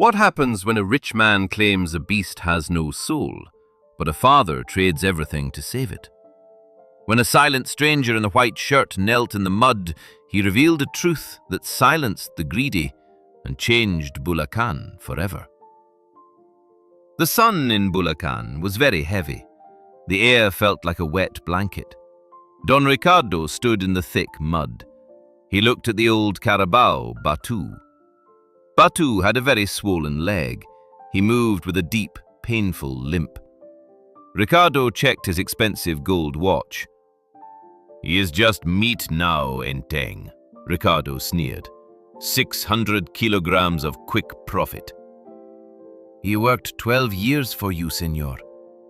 What happens when a rich man claims a beast has no soul, but a father trades everything to save it? When a silent stranger in a white shirt knelt in the mud, he revealed a truth that silenced the greedy and changed Bulacan forever. The sun in Bulacan was very heavy. The air felt like a wet blanket. Don Ricardo stood in the thick mud. He looked at the old Carabao, Batu. Batu had a very swollen leg. He moved with a deep, painful limp. Ricardo checked his expensive gold watch. "He is just meat now, Enteng," Ricardo sneered. 600 kilograms of quick profit. "He worked 12 years for you, senor,"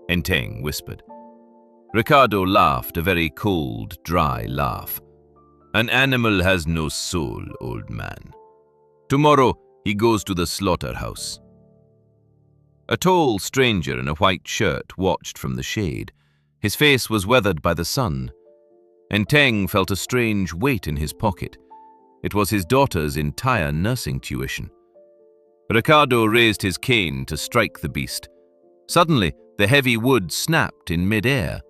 Enteng whispered. Ricardo laughed, a very cold, dry laugh. "An animal has no soul, old man. Tomorrow he goes to the slaughterhouse." A tall stranger in a white shirt watched from the shade. His face was weathered by the sun. Enteng felt a strange weight in his pocket. It was his daughter's entire nursing tuition. Ricardo raised his cane to strike the beast. Suddenly, the heavy wood snapped in mid-air.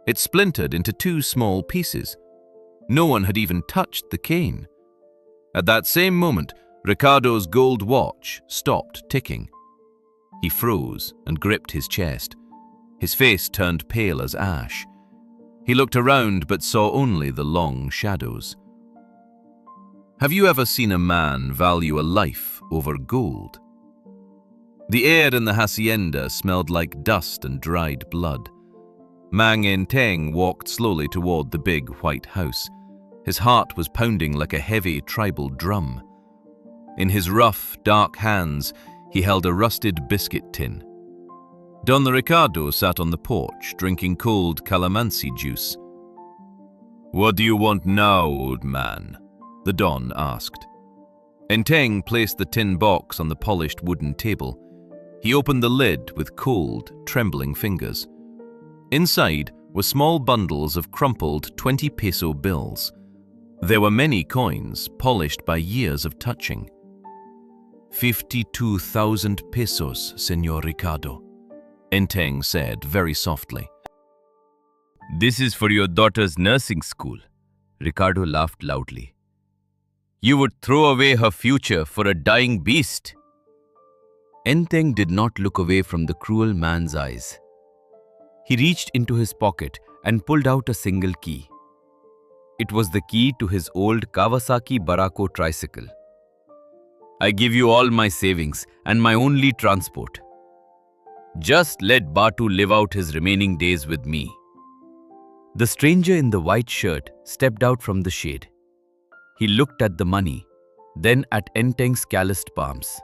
It splintered into 2 small pieces. No one had even touched the cane. At that same moment, Ricardo's gold watch stopped ticking. He froze and gripped his chest. His face turned pale as ash. He looked around but saw only the long shadows. Have you ever seen a man value a life over gold? The air in the hacienda smelled like dust and dried blood. Mang Enteng walked slowly toward the big white house. His heart was pounding like a heavy tribal drum. In his rough, dark hands, he held a rusted biscuit tin. Don Ricardo sat on the porch, drinking cold calamansi juice. "What do you want now, old man?" the Don asked. Enteng placed the tin box on the polished wooden table. He opened the lid with cold, trembling fingers. Inside were small bundles of crumpled 20-peso bills. There were many coins, polished by years of touching. 52,000 pesos, Senor Ricardo, Enteng said very softly. "This is for your daughter's nursing school," Ricardo laughed loudly. "You would throw away her future for a dying beast." Enteng did not look away from the cruel man's eyes. He reached into his pocket and pulled out a single key. It was the key to his old Kawasaki Barako tricycle. "I give you all my savings and my only transport. Just let Batu live out his remaining days with me." The stranger in the white shirt stepped out from the shade. He looked at the money, then at Enteng's calloused palms.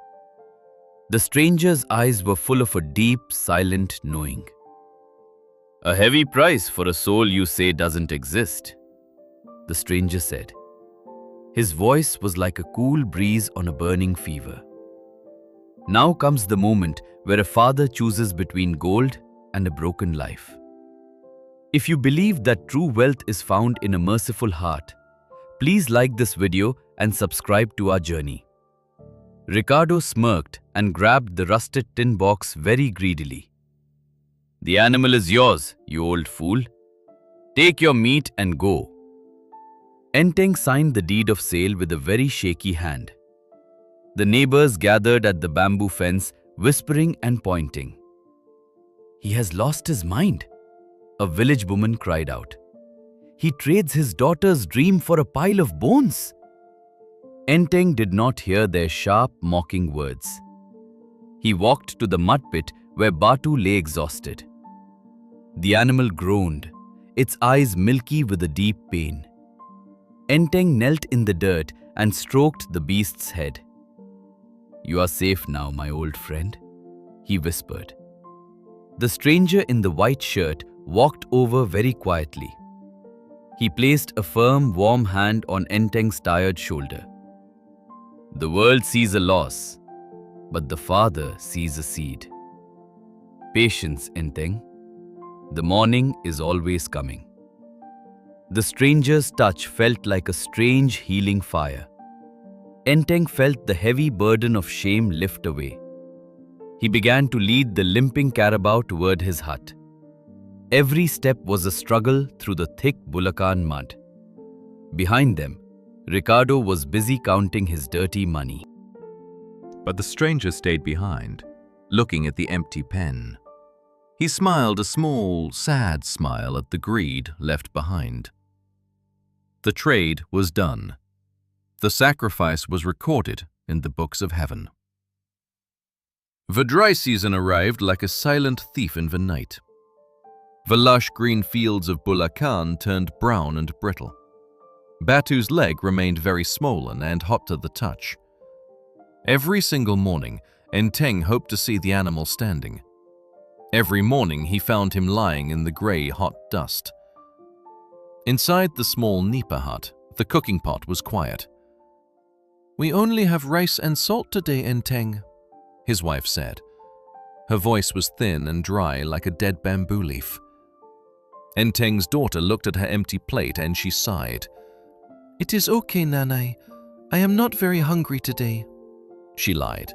The stranger's eyes were full of a deep, silent knowing. "A heavy price for a soul you say doesn't exist," the stranger said. His voice was like a cool breeze on a burning fever. Now comes the moment where a father chooses between gold and a broken life. If you believe that true wealth is found in a merciful heart, please like this video and subscribe to our journey. Ricardo smirked and grabbed the rusted tin box very greedily. "The animal is yours, you old fool. Take your meat and go." Enteng signed the deed of sale with a very shaky hand. The neighbors gathered at the bamboo fence, whispering and pointing. "He has lost his mind," a village woman cried out. "He trades his daughter's dream for a pile of bones." Enteng did not hear their sharp, mocking words. He walked to the mud pit where Batu lay exhausted. The animal groaned, its eyes milky with a deep pain. Enteng knelt in the dirt and stroked the beast's head. "You are safe now, my old friend," he whispered. The stranger in the white shirt walked over very quietly. He placed a firm, warm hand on Enteng's tired shoulder. "The world sees a loss, but the Father sees a seed. Patience, Enteng. The morning is always coming." The stranger's touch felt like a strange healing fire. Enteng felt the heavy burden of shame lift away. He began to lead the limping carabao toward his hut. Every step was a struggle through the thick Bulacan mud. Behind them, Ricardo was busy counting his dirty money. But the stranger stayed behind, looking at the empty pen. He smiled a small, sad smile at the greed left behind. The trade was done. The sacrifice was recorded in the books of heaven. The dry season arrived like a silent thief in the night. The lush green fields of Bulacan turned brown and brittle. Batu's leg remained very swollen and hot to the touch. Every single morning, Enteng hoped to see the animal standing. Every morning he found him lying in the grey, hot dust. Inside the small nipa hut, the cooking pot was quiet. "We only have rice and salt today, Enteng," his wife said. Her voice was thin and dry like a dead bamboo leaf. Enteng's daughter looked at her empty plate and she sighed. "It is okay, Nanai. I am not very hungry today," she lied.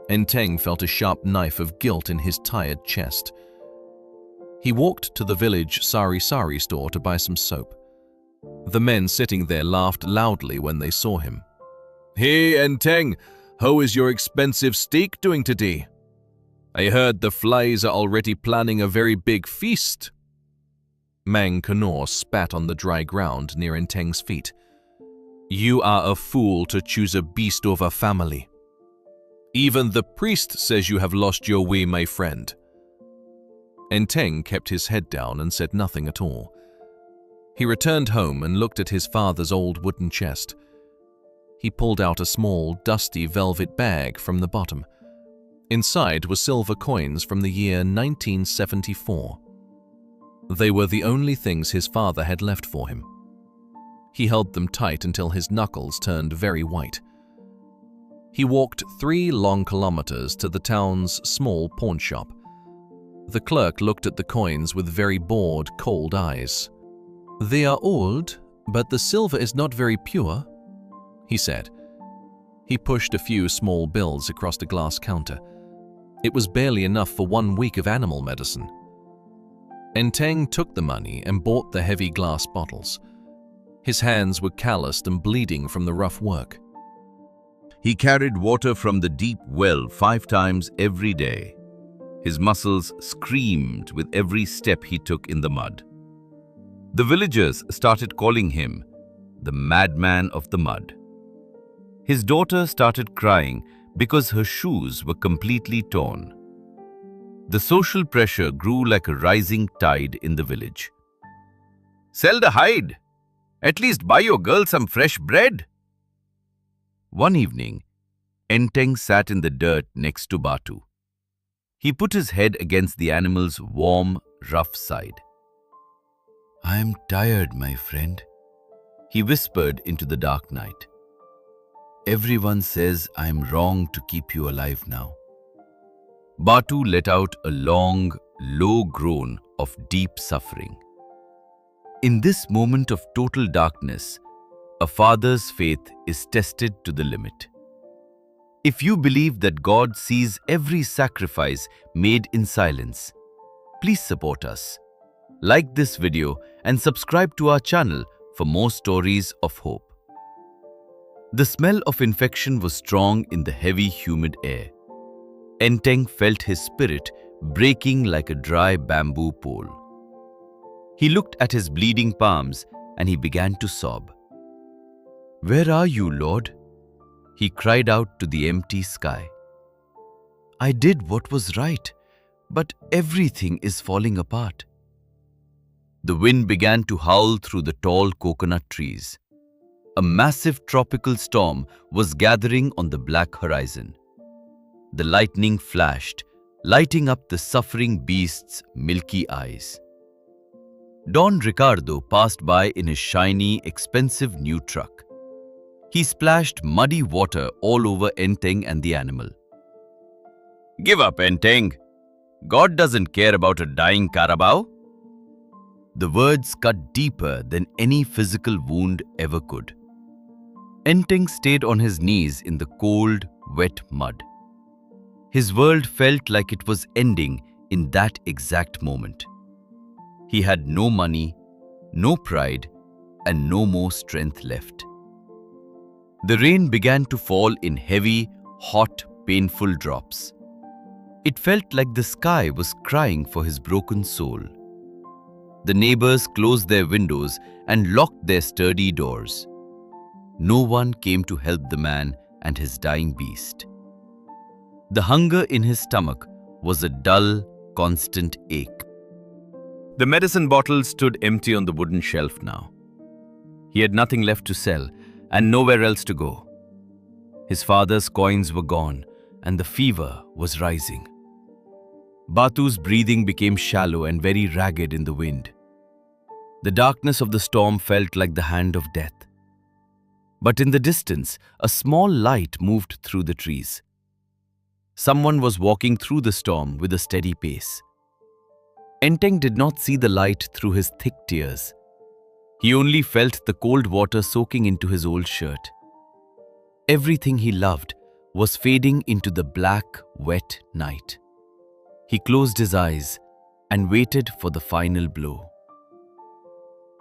Enteng felt a sharp knife of guilt in his tired chest. He walked to the village sari-sari store to buy some soap. The men sitting there laughed loudly when they saw him. "Hey, Enteng, how is your expensive steak doing today? I heard the flies are already planning a very big feast." Mang Kanor spat on the dry ground near Enteng's feet. "You are a fool to choose a beast over family. Even the priest says you have lost your way, my friend." Enteng kept his head down and said nothing at all. He returned home and looked at his father's old wooden chest. He pulled out a small, dusty velvet bag from the bottom. Inside were silver coins from the year 1974. They were the only things his father had left for him. He held them tight until his knuckles turned very white. He walked 3 long kilometers to the town's small pawn shop. The clerk looked at the coins with very bored, cold eyes. "They are old, but the silver is not very pure," he said. He pushed a few small bills across the glass counter. It was barely enough for 1 week of animal medicine. Enteng took the money and bought the heavy glass bottles. His hands were calloused and bleeding from the rough work. He carried water from the deep well 5 times every day. His muscles screamed with every step he took in the mud. The villagers started calling him the madman of the mud. His daughter started crying because her shoes were completely torn. The social pressure grew like a rising tide in the village. "Sell the hide! At least buy your girl some fresh bread!" One evening, Enteng sat in the dirt next to Batu. He put his head against the animal's warm, rough side. "I am tired, my friend," he whispered into the dark night. "Everyone says I am wrong to keep you alive now." Batu let out a long, low groan of deep suffering. In this moment of total darkness, a father's faith is tested to the limit. If you believe that God sees every sacrifice made in silence, please support us. Like this video and subscribe to our channel for more stories of hope. The smell of infection was strong in the heavy, humid air. Enteng felt his spirit breaking like a dry bamboo pole. He looked at his bleeding palms and he began to sob. "Where are you, Lord?" he cried out to the empty sky. "I did what was right, but everything is falling apart." The wind began to howl through the tall coconut trees. A massive tropical storm was gathering on the black horizon. The lightning flashed, lighting up the suffering beast's milky eyes. Don Ricardo passed by in his shiny, expensive new truck. He splashed muddy water all over Enteng and the animal. "Give up, Enteng. God doesn't care about a dying carabao." The words cut deeper than any physical wound ever could. Enteng stayed on his knees in the cold, wet mud. His world felt like it was ending in that exact moment. He had no money, no pride, and no more strength left. The rain began to fall in heavy, hot, painful drops. It felt like the sky was crying for his broken soul. The neighbors closed their windows and locked their sturdy doors. No one came to help the man and his dying beast. The hunger in his stomach was a dull, constant ache. The medicine bottle stood empty on the wooden shelf now. He had nothing left to sell and nowhere else to go. His father's coins were gone and the fever was rising. Batu's breathing became shallow and very ragged in the wind. The darkness of the storm felt like the hand of death. But in the distance, a small light moved through the trees. Someone was walking through the storm with a steady pace. Enteng did not see the light through his thick tears. He only felt the cold water soaking into his old shirt. Everything he loved was fading into the black, wet night. He closed his eyes and waited for the final blow.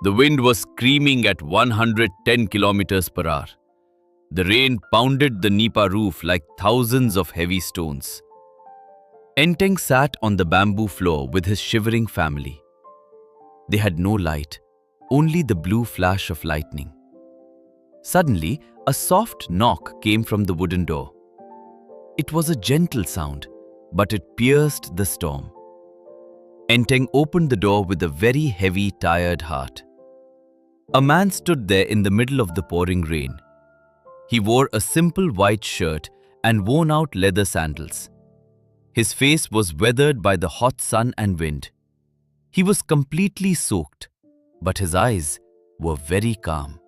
The wind was screaming at 110 kilometers per hour. The rain pounded the nipa roof like thousands of heavy stones. Enteng sat on the bamboo floor with his shivering family. They had no light, only the blue flash of lightning. Suddenly, a soft knock came from the wooden door. It was a gentle sound, but it pierced the storm. Enteng opened the door with a very heavy, tired heart. A man stood there in the middle of the pouring rain. He wore a simple white shirt and worn-out leather sandals. His face was weathered by the hot sun and wind. He was completely soaked, but his eyes were very calm.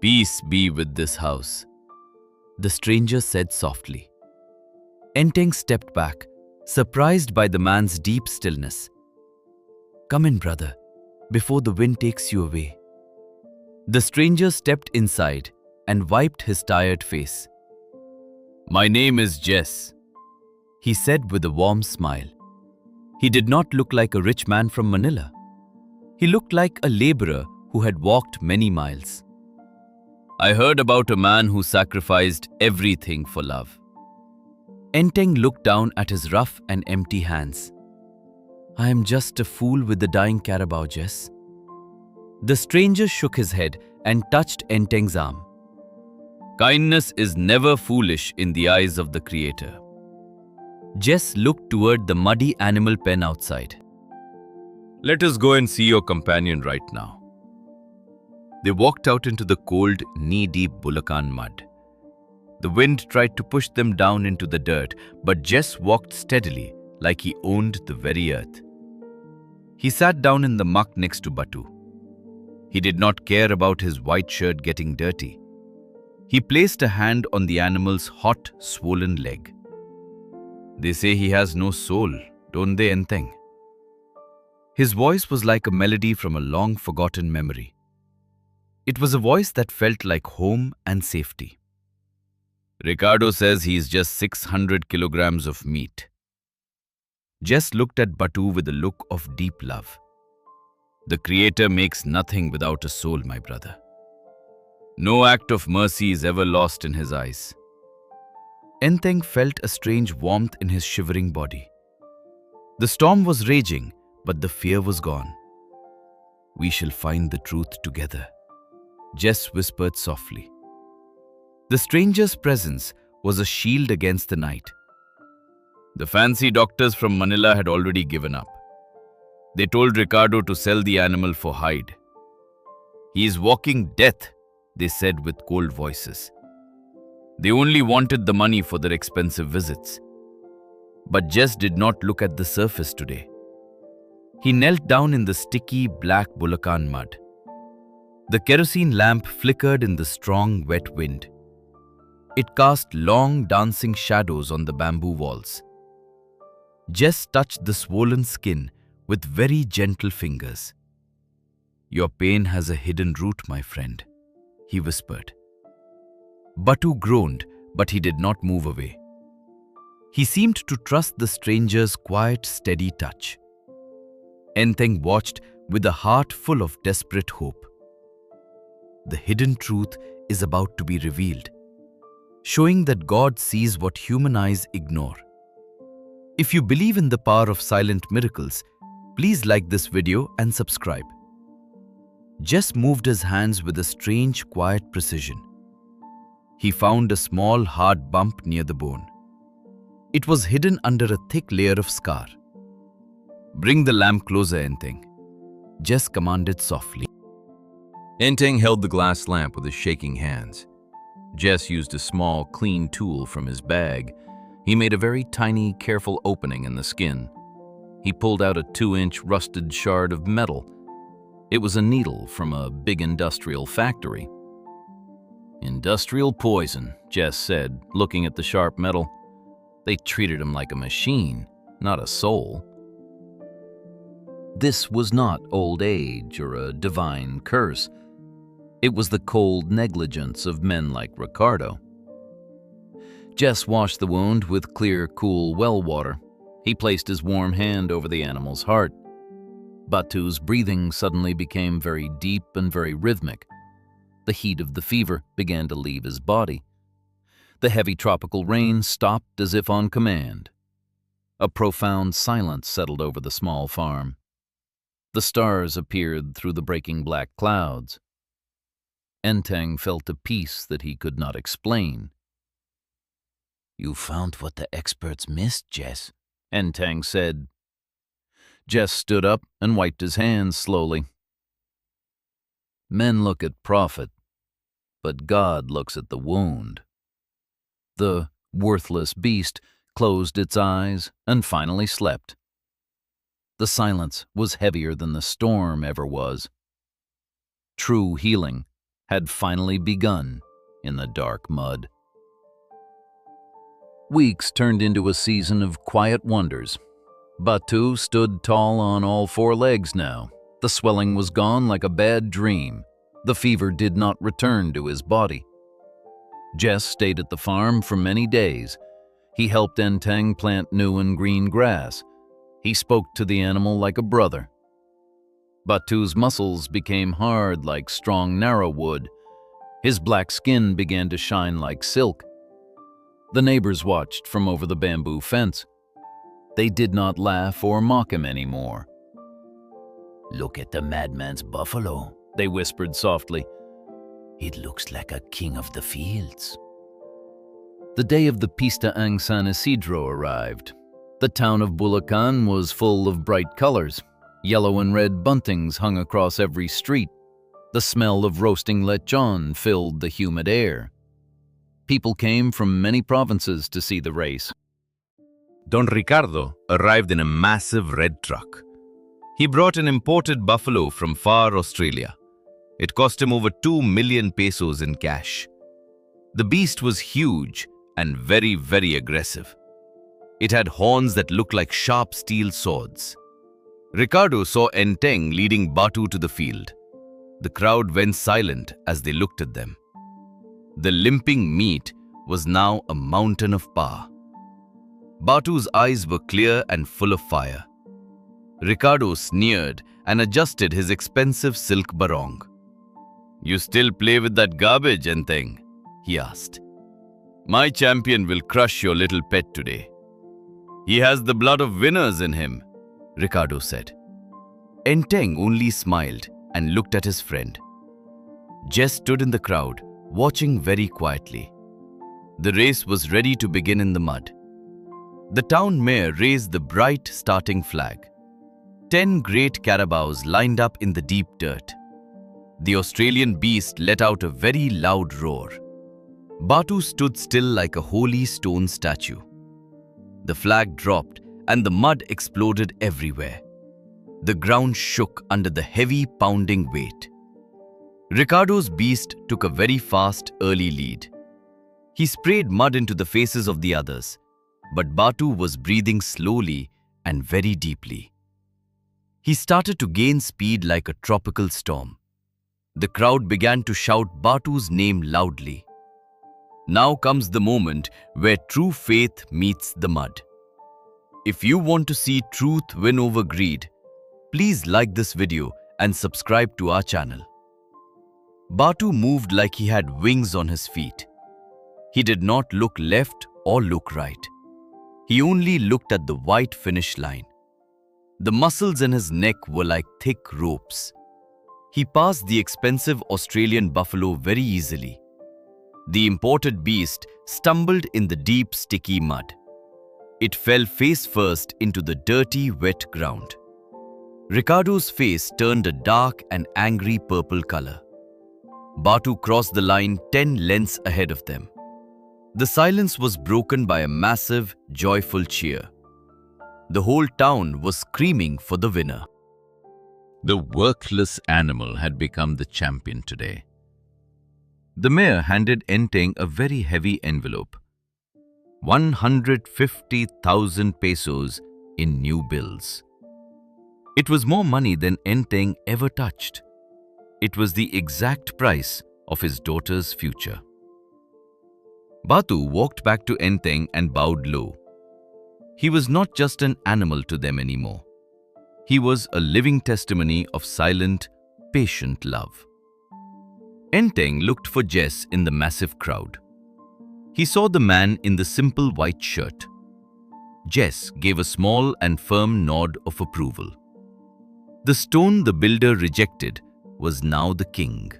"Peace be with this house," the stranger said softly. Enteng stepped back, surprised by the man's deep stillness. "Come in, brother, before the wind takes you away." The stranger stepped inside and wiped his tired face. "My name is Jess," he said with a warm smile. He did not look like a rich man from Manila. He looked like a laborer who had walked many miles. "I heard about a man who sacrificed everything for love." Enteng looked down at his rough and empty hands. "I am just a fool with the dying carabao, Jess." The stranger shook his head and touched Enteng's arm. "Kindness is never foolish in the eyes of the Creator." Jess looked toward the muddy animal pen outside. "Let us go and see your companion right now." They walked out into the cold, knee-deep Bulacan mud. The wind tried to push them down into the dirt, but Jess walked steadily, like he owned the very earth. He sat down in the muck next to Batu. He did not care about his white shirt getting dirty. He placed a hand on the animal's hot, swollen leg. "They say he has no soul, don't they, Enteng?" His voice was like a melody from a long-forgotten memory. It was a voice that felt like home and safety. "Ricardo says he's just 600 kilograms of meat." Jess looked at Batu with a look of deep love. "The Creator makes nothing without a soul, my brother. No act of mercy is ever lost in his eyes." Enteng felt a strange warmth in his shivering body. The storm was raging, but the fear was gone. "We shall find the truth together," Jess whispered softly. The stranger's presence was a shield against the night. The fancy doctors from Manila had already given up. They told Ricardo to sell the animal for hide. "He is walking death," they said with cold voices. They only wanted the money for their expensive visits. But Jess did not look at the surface today. He knelt down in the sticky, black Bulacan mud. The kerosene lamp flickered in the strong, wet wind. It cast long, dancing shadows on the bamboo walls. Jess touched the swollen skin with very gentle fingers. "Your pain has a hidden root, my friend," he whispered. Batu groaned, but he did not move away. He seemed to trust the stranger's quiet, steady touch. Enteng watched with a heart full of desperate hope. The hidden truth is about to be revealed, showing that God sees what human eyes ignore. If you believe in the power of silent miracles, please like this video and subscribe. Jess moved his hands with a strange, quiet precision. He found a small, hard bump near the bone. It was hidden under a thick layer of scar. "Bring the lamp closer, Enteng," Jess commanded softly. Enteng held the glass lamp with his shaking hands. Jess used a small, clean tool from his bag. He made a very tiny, careful opening in the skin. He pulled out a 2-inch rusted shard of metal. It was a needle from a big industrial factory. "Industrial poison," Jess said, looking at the sharp metal. They treated him like a machine, not a soul. This was not old age or a divine curse. It was the cold negligence of men like Ricardo. Jess washed the wound with clear, cool well water. He placed his warm hand over the animal's heart. Batu's breathing suddenly became very deep and very rhythmic. The heat of the fever began to leave his body. The heavy tropical rain stopped as if on command. A profound silence settled over the small farm. The stars appeared through the breaking black clouds. Enteng felt a peace that he could not explain. "You found what the experts missed, Jess," Enteng said. Jess stood up and wiped his hands slowly. "Men look at profit, but God looks at the wound." The worthless beast closed its eyes and finally slept. The silence was heavier than the storm ever was. True healing had finally begun in the dark mud. Weeks turned into a season of quiet wonders. Batu stood tall on all 4 legs now. The swelling was gone like a bad dream. The fever did not return to his body. Jess stayed at the farm for many days. He helped Enteng plant new and green grass. He spoke to the animal like a brother. Batu's muscles became hard like strong, narrow wood. His black skin began to shine like silk. The neighbors watched from over the bamboo fence. They did not laugh or mock him anymore. "Look at the madman's buffalo," they whispered softly. "It looks like a king of the fields." The day of the Pista ang San Isidro arrived. The town of Bulacan was full of bright colors. Yellow and red buntings hung across every street. The smell of roasting lechon filled the humid air. People came from many provinces to see the race. Don Ricardo arrived in a massive red truck. He brought an imported buffalo from far Australia. It cost him over 2 million pesos in cash. The beast was huge and very, very aggressive. It had horns that looked like sharp steel swords. Ricardo saw Enteng leading Batu to the field. The crowd went silent as they looked at them. The limping meat was now a mountain of power. Batu's eyes were clear and full of fire. Ricardo sneered and adjusted his expensive silk barong. "You still play with that garbage, Enteng?" he asked. "My champion will crush your little pet today. He has the blood of winners in him," Ricardo said. Enteng only smiled and looked at his friend. Jess stood in the crowd, watching very quietly. The race was ready to begin in the mud. The town mayor raised the bright starting flag. 10 great carabaos lined up in the deep dirt. The Australian beast let out a very loud roar. Batu stood still like a holy stone statue. The flag dropped and the mud exploded everywhere. The ground shook under the heavy pounding weight. Ricardo's beast took a very fast early lead. He sprayed mud into the faces of the others, but Batu was breathing slowly and very deeply. He started to gain speed like a tropical storm. The crowd began to shout Batu's name loudly. Now comes the moment where true faith meets the mud. If you want to see truth win over greed, please like this video and subscribe to our channel. Batu moved like he had wings on his feet. He did not look left or look right. He only looked at the white finish line. The muscles in his neck were like thick ropes. He passed the expensive Australian buffalo very easily. The imported beast stumbled in the deep, sticky mud. It fell face first into the dirty, wet ground. Ricardo's face turned a dark and angry purple color. Batu crossed the line 10 lengths ahead of them. The silence was broken by a massive, joyful cheer. The whole town was screaming for the winner. The worthless animal had become the champion today. The mayor handed Enteng a very heavy envelope. 150,000 pesos in new bills. It was more money than Enteng ever touched. It was the exact price of his daughter's future. Batu walked back to Enteng and bowed low. He was not just an animal to them anymore. He was a living testimony of silent, patient love. Enteng looked for Jess in the massive crowd. He saw the man in the simple white shirt. Jess gave a small and firm nod of approval. The stone the builder rejected was now the king.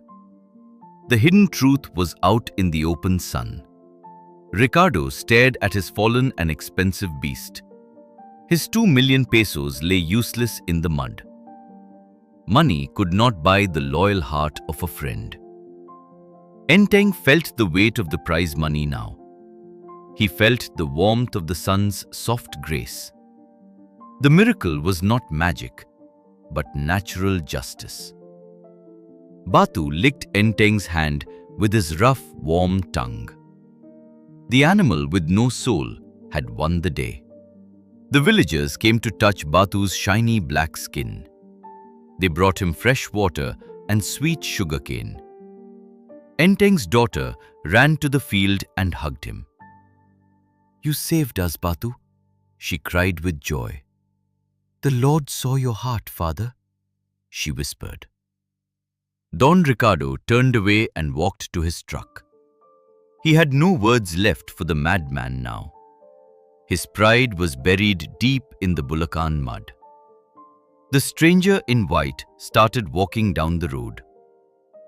The hidden truth was out in the open sun. Ricardo stared at his fallen and expensive beast. His 2 million pesos lay useless in the mud. Money could not buy the loyal heart of a friend. Enteng felt the weight of the prize money now. He felt the warmth of the sun's soft grace. The miracle was not magic, but natural justice. Batu licked Enteng's hand with his rough, warm tongue. The animal with no soul had won the day. The villagers came to touch Batu's shiny black skin. They brought him fresh water and sweet sugarcane. Enteng's daughter ran to the field and hugged him. "You saved us, Batu," she cried with joy. "The Lord saw your heart, Father," she whispered. Don Ricardo turned away and walked to his truck. He had no words left for the madman now. His pride was buried deep in the Bulacan mud. The stranger in white started walking down the road.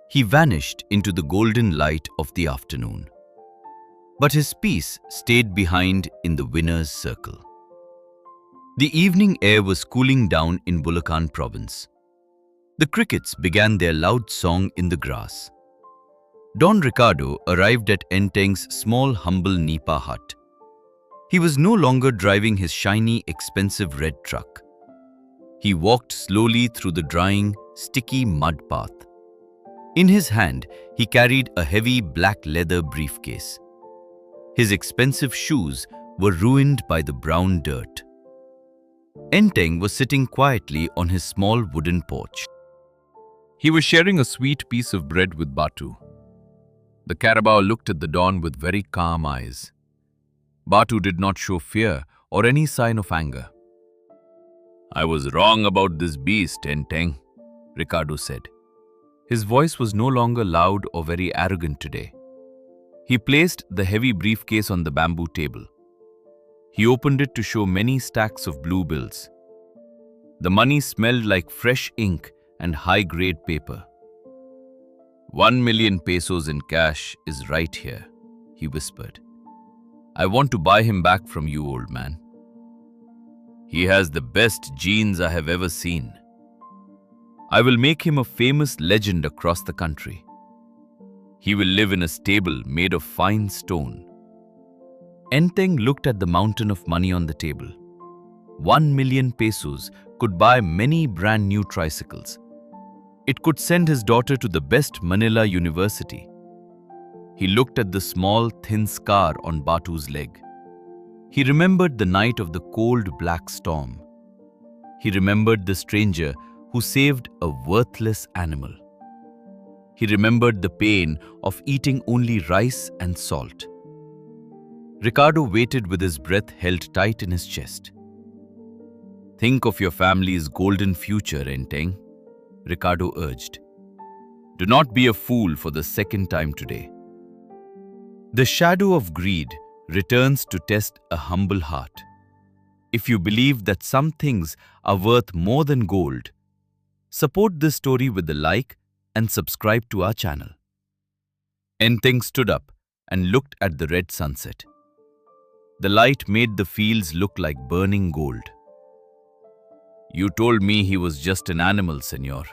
He vanished into the golden light of the afternoon. But his peace stayed behind in the winner's circle. The evening air was cooling down in Bulacan province. The crickets began their loud song in the grass. Don Ricardo arrived at Enteng's small, humble nipa hut. He was no longer driving his shiny, expensive red truck. He walked slowly through the drying, sticky mud path. In his hand, he carried a heavy black leather briefcase. His expensive shoes were ruined by the brown dirt. Enteng was sitting quietly on his small wooden porch. He was sharing a sweet piece of bread with Batu. The carabao looked at the Don with very calm eyes. Batu did not show fear or any sign of anger. "I was wrong about this beast, Enteng," Ricardo said. His voice was no longer loud or very arrogant today. He placed the heavy briefcase on the bamboo table. He opened it to show many stacks of blue bills. The money smelled like fresh ink and high-grade paper. 1 million pesos in cash is right here, he whispered. "I want to buy him back from you, old man. He has the best genes I have ever seen. I will make him a famous legend across the country. He will live in a stable made of fine stone." Enteng looked at the mountain of money on the table. 1 million pesos could buy many brand new tricycles. It could send his daughter to the best Manila university. He looked at the small, thin scar on Batu's leg. He remembered the night of the cold, black storm. He remembered the stranger who saved a worthless animal. He remembered the pain of eating only rice and salt. Ricardo waited with his breath held tight in his chest. "Think of your family's golden future, Enteng," Ricardo urged. "Do not be a fool for the second time today." The shadow of greed returns to test a humble heart. If you believe that some things are worth more than gold, support this story with a like and subscribe to our channel. Enteng stood up and looked at the red sunset. The light made the fields look like burning gold. "You told me he was just an animal, senor.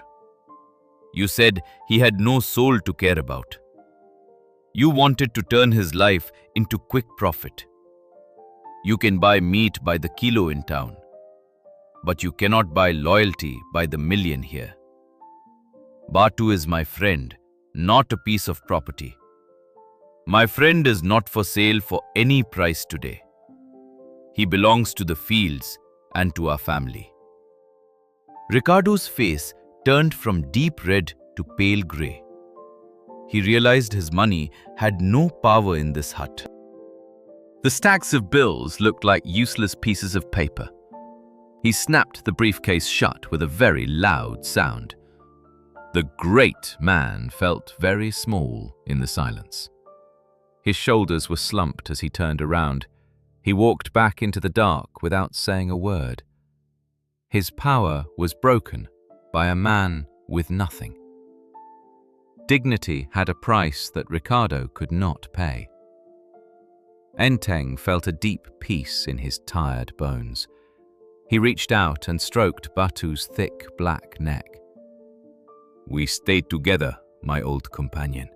You said he had no soul to care about. You wanted to turn his life into quick profit. You can buy meat by the kilo in town, but you cannot buy loyalty by the million here. Batu is my friend, not a piece of property. My friend is not for sale for any price today. He belongs to the fields and to our family." Ricardo's face turned from deep red to pale grey. He realized his money had no power in this hut. The stacks of bills looked like useless pieces of paper. He snapped the briefcase shut with a very loud sound. The great man felt very small in the silence. His shoulders were slumped as he turned around. He walked back into the dark without saying a word. His power was broken by a man with nothing. Dignity had a price that Ricardo could not pay. Enteng felt a deep peace in his tired bones. He reached out and stroked Batu's thick black neck. "We stayed together, my old companion,"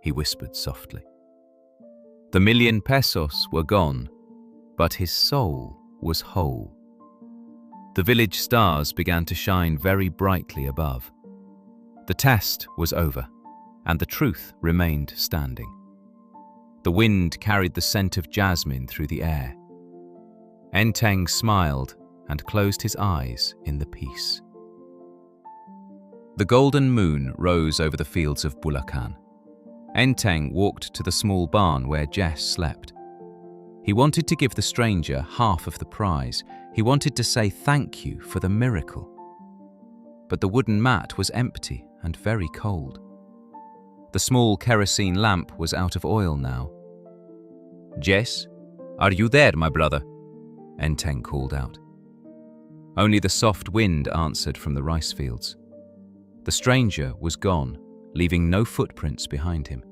he whispered softly. The 1,000,000 pesos were gone, but his soul was whole. The village stars began to shine very brightly above. The test was over, and the truth remained standing. The wind carried the scent of jasmine through the air. Enteng smiled and closed his eyes in the peace. The golden moon rose over the fields of Bulacan. Enteng walked to the small barn where Jess slept. He wanted to give the stranger half of the prize. He wanted to say thank you for the miracle. But the wooden mat was empty and very cold. The small kerosene lamp was out of oil now. "Jess, are you there, my brother?" Enteng called out. Only the soft wind answered from the rice fields. The stranger was gone, leaving no footprints behind him.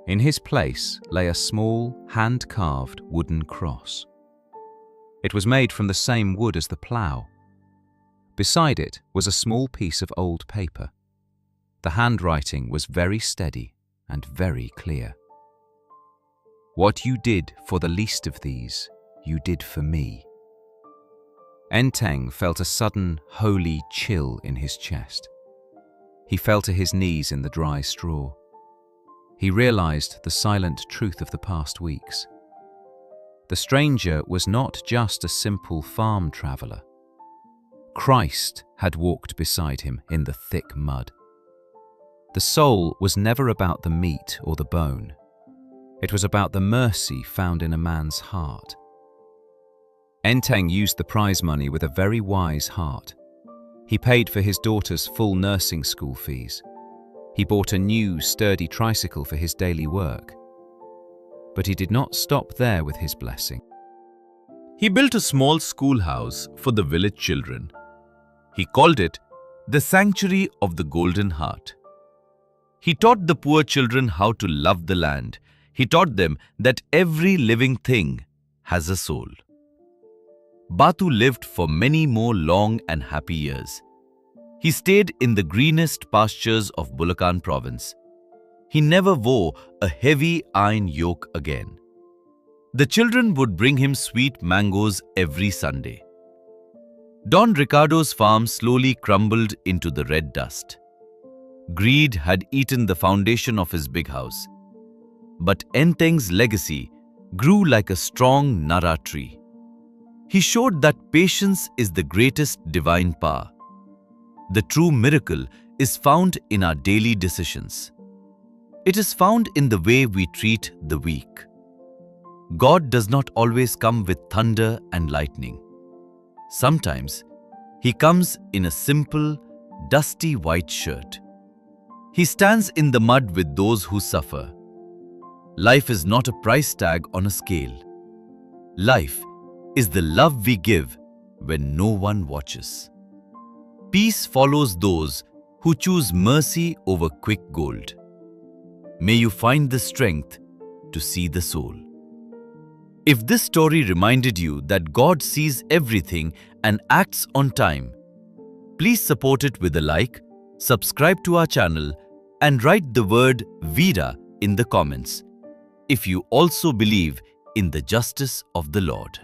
In his place lay a small, hand-carved wooden cross. It was made from the same wood as the plough. Beside it was a small piece of old paper. The handwriting was very steady and very clear. "What you did for the least of these, you did for me." Enteng felt a sudden, holy chill in his chest. He fell to his knees in the dry straw. He realized the silent truth of the past weeks. The stranger was not just a simple farm traveler. Christ had walked beside him in the thick mud. The soul was never about the meat or the bone. It was about the mercy found in a man's heart. Enteng used the prize money with a very wise heart. He paid for his daughter's full nursing school fees. He bought a new, sturdy tricycle for his daily work. But he did not stop there with his blessing. He built a small schoolhouse for the village children. He called it the Sanctuary of the Golden Heart. He taught the poor children how to love the land. He taught them that every living thing has a soul. Batu lived for many more long and happy years. He stayed in the greenest pastures of Bulacan province. He never wore a heavy iron yoke again. The children would bring him sweet mangoes every Sunday. Don Ricardo's farm slowly crumbled into the red dust. Greed had eaten the foundation of his big house. But Enteng's legacy grew like a strong Nara tree. He showed that patience is the greatest divine power. The true miracle is found in our daily decisions. It is found in the way we treat the weak. God does not always come with thunder and lightning. Sometimes, He comes in a simple, dusty white shirt. He stands in the mud with those who suffer. Life is not a price tag on a scale. Life is the love we give when no one watches. Peace follows those who choose mercy over quick gold. May you find the strength to see the soul. If this story reminded you that God sees everything and acts on time, please support it with a like, subscribe to our channel, and write the word Veera in the comments if you also believe in the justice of the Lord.